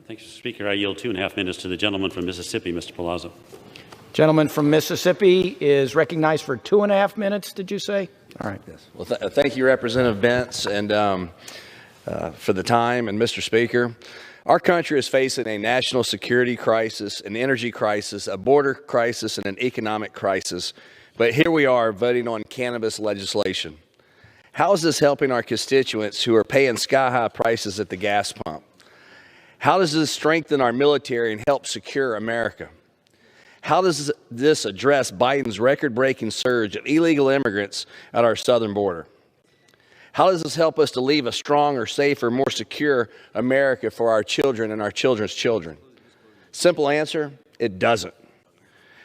Thank you, Mr. Speaker. I yield 2.5 minutes to the gentleman from Mississippi, Mr. Palazzo. Gentleman from Mississippi is recognized for 2.5 minutes, did you say? All right. Yes. Well, thank you, Representative Bentz, and for the time. And Mr. Speaker, our country is facing a national security crisis, an energy crisis, a border crisis, and an economic crisis. But here we are voting on cannabis legislation. How is this helping our constituents who are paying sky-high prices at the gas pump? How does this strengthen our military and help secure America? How does this address Biden's record-breaking surge of illegal immigrants at our southern border? How does this help us to leave a stronger, safer, more secure America for our children and our children's children? Simple answer, it doesn't.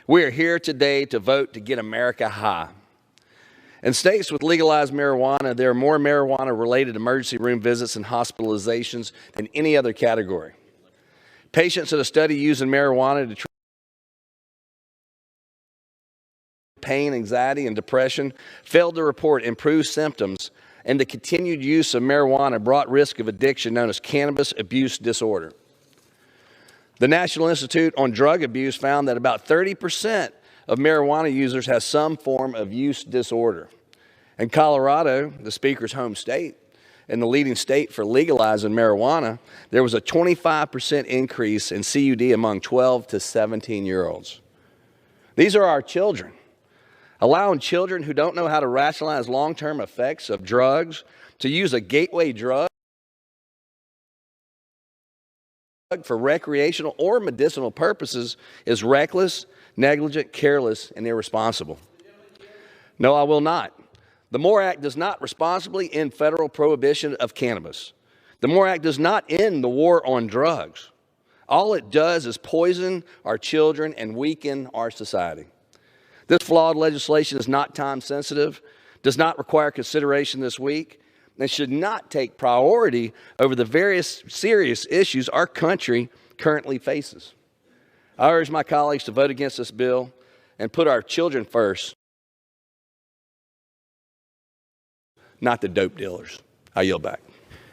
We are here today to vote to get America high. In states with legalized marijuana, there are more marijuana-related emergency room visits and hospitalizations than any other category. Patients in a study using marijuana to treat pain, anxiety, and depression failed to report improved symptoms, and the continued use of marijuana brought risk of addiction known as cannabis abuse disorder. The National Institute on Drug Abuse found that about 30% of marijuana users have some form of use disorder. In Colorado, the Speaker's home state, and the leading state for legalizing marijuana, there was a 25% increase in CUD among 12 to 17-year-olds. These are our children. Allowing children who don't know how to rationalize long-term effects of drugs to use a gateway drug for recreational or medicinal purposes is reckless, negligent, careless, and irresponsible. No, I will not. The MORE Act does not responsibly end federal prohibition of cannabis. The MORE Act does not end the war on drugs. All it does is poison our children and weaken our society. This flawed legislation is not time sensitive, does not require consideration this week, and should not take priority over the various serious issues our country currently faces. I urge my colleagues to vote against this bill and put our children first, not the dope dealers. I yield back.